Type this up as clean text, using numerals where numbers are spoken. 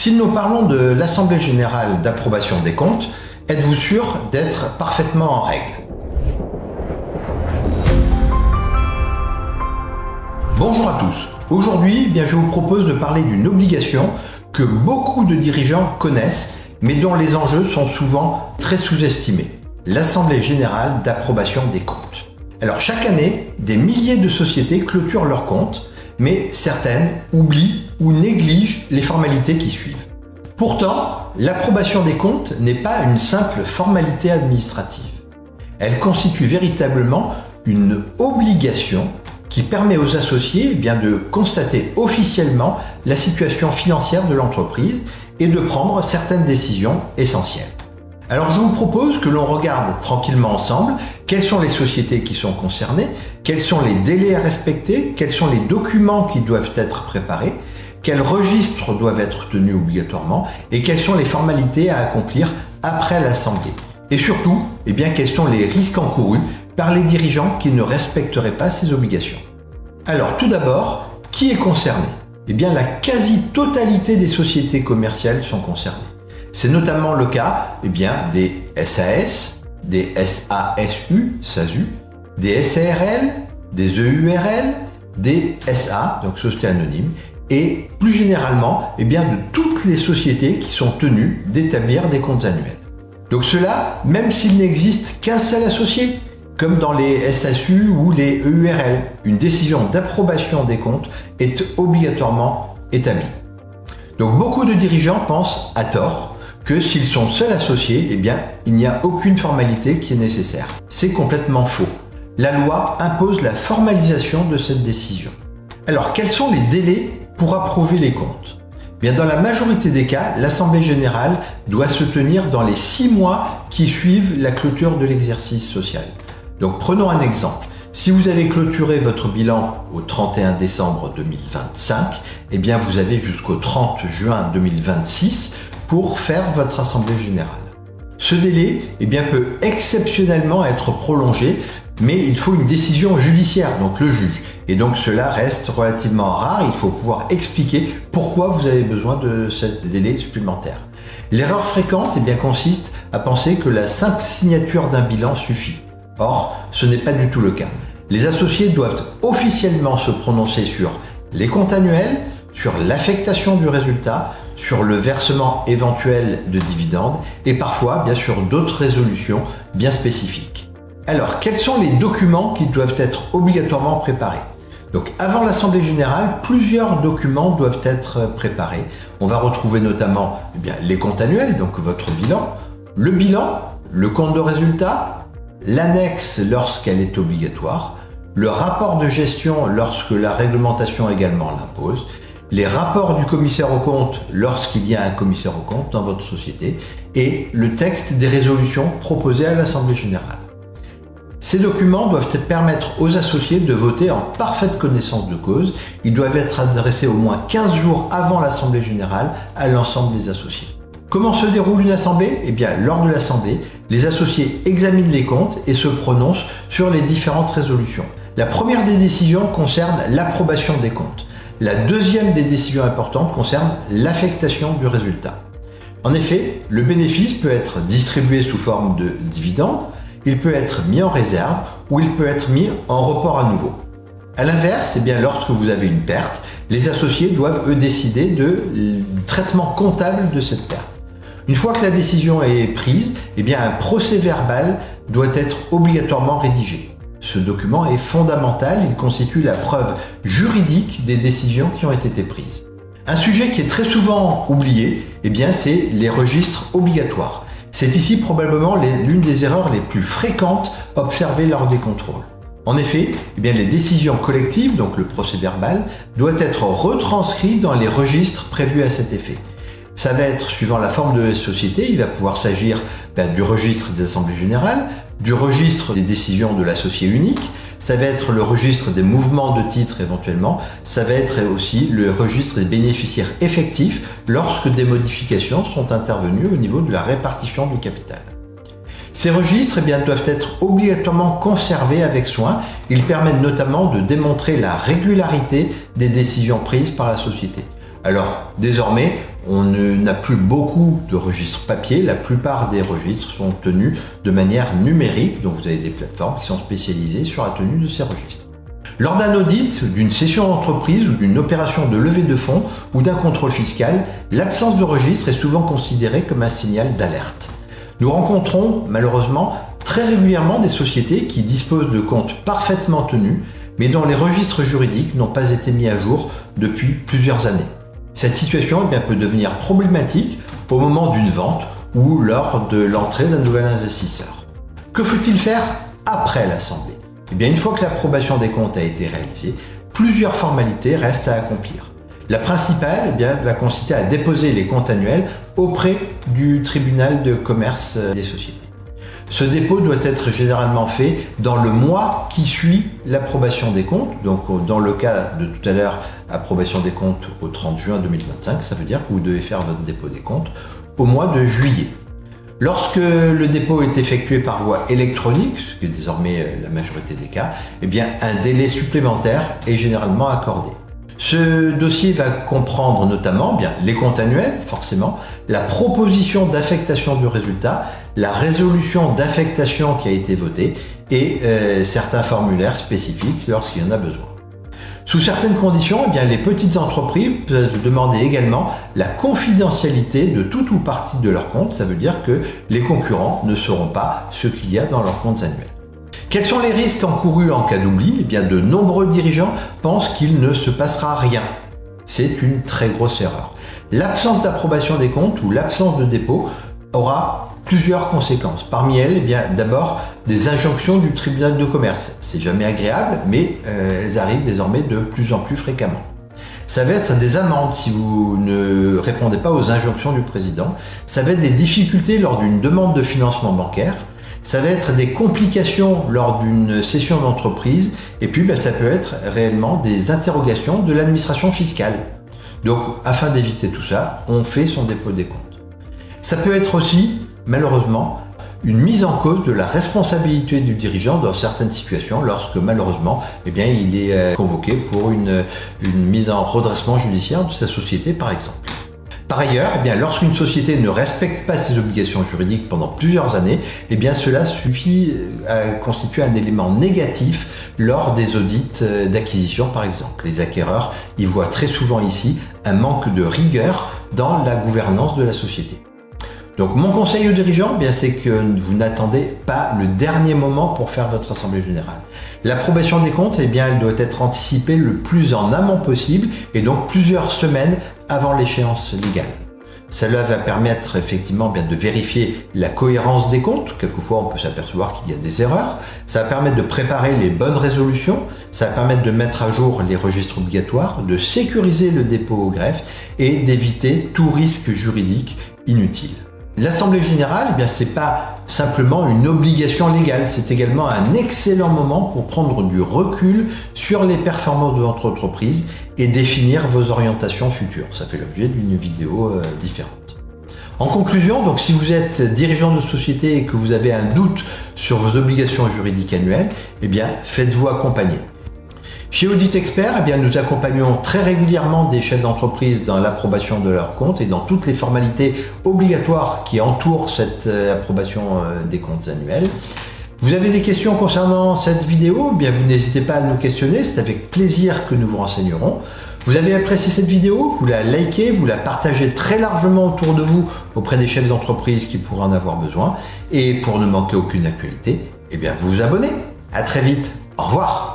Si nous parlons de l'Assemblée générale d'approbation des comptes, êtes-vous sûr d'être parfaitement en règle? Bonjour à tous. Aujourd'hui, je vous propose de parler d'une obligation que beaucoup de dirigeants connaissent, mais dont les enjeux sont souvent très sous-estimés. L'Assemblée générale d'approbation des comptes. Alors chaque année, des milliers de sociétés clôturent leurs comptes, mais certaines oublient ou négligent les formalités qui suivent. Pourtant, l'approbation des comptes n'est pas une simple formalité administrative. Elle constitue véritablement une obligation qui permet aux associés de constater officiellement la situation financière de l'entreprise et de prendre certaines décisions essentielles. Alors je vous propose que l'on regarde tranquillement ensemble quelles sont les sociétés qui sont concernées, quels sont les délais à respecter, quels sont les documents qui doivent être préparés, quels registres doivent être tenus obligatoirement et quelles sont les formalités à accomplir après l'Assemblée. Et surtout, quels sont les risques encourus par les dirigeants qui ne respecteraient pas ces obligations. Alors tout d'abord, qui est concerné? La quasi-totalité des sociétés commerciales sont concernées. C'est notamment le cas des SAS, des SASU, des SARL, des EURL, des SA, donc sociétés anonymes, et plus généralement de toutes les sociétés qui sont tenues d'établir des comptes annuels. Donc cela, même s'il n'existe qu'un seul associé, comme dans les SASU ou les EURL, une décision d'approbation des comptes est obligatoirement établie. Donc beaucoup de dirigeants pensent à tort que s'ils sont seuls associés, il n'y a aucune formalité qui est nécessaire. C'est complètement faux. La loi impose la formalisation de cette décision. Alors quels sont les délais pour approuver les comptes? Dans la majorité des cas, l'Assemblée générale doit se tenir dans les 6 mois qui suivent la clôture de l'exercice social. Donc prenons un exemple. Si vous avez clôturé votre bilan au 31 décembre 2025, vous avez jusqu'au 30 juin 2026 pour faire votre Assemblée générale. Ce délai peut exceptionnellement être prolongé, mais il faut une décision judiciaire, donc le juge. Et donc cela reste relativement rare, il faut pouvoir expliquer pourquoi vous avez besoin de ce délai supplémentaire. L'erreur fréquente consiste à penser que la simple signature d'un bilan suffit. Or, ce n'est pas du tout le cas. Les associés doivent officiellement se prononcer sur les comptes annuels, sur l'affectation du résultat, sur le versement éventuel de dividendes et parfois, sur d'autres résolutions bien spécifiques. Alors, quels sont les documents qui doivent être obligatoirement préparés? Donc, avant l'Assemblée générale, plusieurs documents doivent être préparés. On va retrouver notamment les comptes annuels, donc votre bilan, le compte de résultat, l'annexe lorsqu'elle est obligatoire, le rapport de gestion lorsque la réglementation également l'impose, les rapports du commissaire aux comptes lorsqu'il y a un commissaire aux comptes dans votre société et le texte des résolutions proposées à l'Assemblée générale. Ces documents doivent permettre aux associés de voter en parfaite connaissance de cause. Ils doivent être adressés au moins 15 jours avant l'Assemblée générale à l'ensemble des associés. Comment se déroule une assemblée? Lors de l'assemblée, les associés examinent les comptes et se prononcent sur les différentes résolutions. La première des décisions concerne l'approbation des comptes. La deuxième des décisions importantes concerne l'affectation du résultat. En effet, le bénéfice peut être distribué sous forme de dividendes, il peut être mis en réserve ou il peut être mis en report à nouveau. A l'inverse, lorsque vous avez une perte, les associés doivent décider du traitement comptable de cette perte. Une fois que la décision est prise, un procès-verbal doit être obligatoirement rédigé. Ce document est fondamental, il constitue la preuve juridique des décisions qui ont été prises. Un sujet qui est très souvent oublié, c'est les registres obligatoires. C'est ici probablement l'une des erreurs les plus fréquentes observées lors des contrôles. En effet, les décisions collectives, donc le procès-verbal, doit être retranscrit dans les registres prévus à cet effet. Ça va être, suivant la forme de la société, il va pouvoir s'agir du registre des assemblées générales, du registre des décisions de l'associé unique, ça va être le registre des mouvements de titres éventuellement, ça va être aussi le registre des bénéficiaires effectifs lorsque des modifications sont intervenues au niveau de la répartition du capital. Ces registres doivent être obligatoirement conservés avec soin. Ils permettent notamment de démontrer la régularité des décisions prises par la société. Alors, désormais, On n'a plus beaucoup de registres papier, la plupart des registres sont tenus de manière numérique, donc vous avez des plateformes qui sont spécialisées sur la tenue de ces registres. Lors d'un audit, d'une cession d'entreprise ou d'une opération de levée de fonds ou d'un contrôle fiscal, l'absence de registre est souvent considérée comme un signal d'alerte. Nous rencontrons malheureusement très régulièrement des sociétés qui disposent de comptes parfaitement tenus, mais dont les registres juridiques n'ont pas été mis à jour depuis plusieurs années. Cette situation peut devenir problématique au moment d'une vente ou lors de l'entrée d'un nouvel investisseur. Que faut-il faire après l'Assemblée ? Une fois que l'approbation des comptes a été réalisée, plusieurs formalités restent à accomplir. La principale va consister à déposer les comptes annuels auprès du tribunal de commerce des sociétés. Ce dépôt doit être généralement fait dans le mois qui suit l'approbation des comptes. Donc dans le cas de tout à l'heure, approbation des comptes au 30 juin 2025, ça veut dire que vous devez faire votre dépôt des comptes au mois de juillet. Lorsque le dépôt est effectué par voie électronique, ce qui est désormais la majorité des cas, un délai supplémentaire est généralement accordé. Ce dossier va comprendre notamment les comptes annuels, forcément, la proposition d'affectation du résultat, la résolution d'affectation qui a été votée et certains formulaires spécifiques lorsqu'il y en a besoin. Sous certaines conditions, les petites entreprises peuvent demander également la confidentialité de tout ou partie de leurs comptes. Ça veut dire que les concurrents ne sauront pas ce qu'il y a dans leurs comptes annuels. Quels sont les risques encourus en cas d'oubli ? De nombreux dirigeants pensent qu'il ne se passera rien. C'est une très grosse erreur. L'absence d'approbation des comptes ou l'absence de dépôt aura plusieurs conséquences. Parmi elles, d'abord des injonctions du tribunal de commerce. C'est jamais agréable, mais elles arrivent désormais de plus en plus fréquemment. Ça va être des amendes si vous ne répondez pas aux injonctions du président. Ça va être des difficultés lors d'une demande de financement bancaire. Ça va être des complications lors d'une cession d'entreprise. Et puis, ça peut être réellement des interrogations de l'administration fiscale. Donc, afin d'éviter tout ça, on fait son dépôt des comptes. Ça peut être aussi, malheureusement, une mise en cause de la responsabilité du dirigeant dans certaines situations lorsque malheureusement il est convoqué pour une mise en redressement judiciaire de sa société par exemple. Par ailleurs, lorsqu'une société ne respecte pas ses obligations juridiques pendant plusieurs années, cela suffit à constituer un élément négatif lors des audits d'acquisition par exemple. Les acquéreurs y voient très souvent ici un manque de rigueur dans la gouvernance de la société. Donc mon conseil aux dirigeants, c'est que vous n'attendez pas le dernier moment pour faire votre assemblée générale. L'approbation des comptes, elle doit être anticipée le plus en amont possible et donc plusieurs semaines avant l'échéance légale. Cela va permettre effectivement de vérifier la cohérence des comptes. Quelquefois, on peut s'apercevoir qu'il y a des erreurs. Ça va permettre de préparer les bonnes résolutions. Ça va permettre de mettre à jour les registres obligatoires, de sécuriser le dépôt au greffe et d'éviter tout risque juridique inutile. L'Assemblée générale, c'est pas simplement une obligation légale, c'est également un excellent moment pour prendre du recul sur les performances de votre entreprise et définir vos orientations futures. Ça fait l'objet d'une vidéo différente. En conclusion, donc si vous êtes dirigeant de société et que vous avez un doute sur vos obligations juridiques annuelles, faites-vous accompagner. Chez Audit Expert, nous accompagnons très régulièrement des chefs d'entreprise dans l'approbation de leurs comptes et dans toutes les formalités obligatoires qui entourent cette approbation des comptes annuels. Vous avez des questions concernant cette vidéo ? Vous n'hésitez pas à nous questionner, c'est avec plaisir que nous vous renseignerons. Vous avez apprécié cette vidéo ? Vous la likez, vous la partagez très largement autour de vous auprès des chefs d'entreprise qui pourraient en avoir besoin. Et pour ne manquer aucune actualité, vous vous abonnez. À très vite. Au revoir.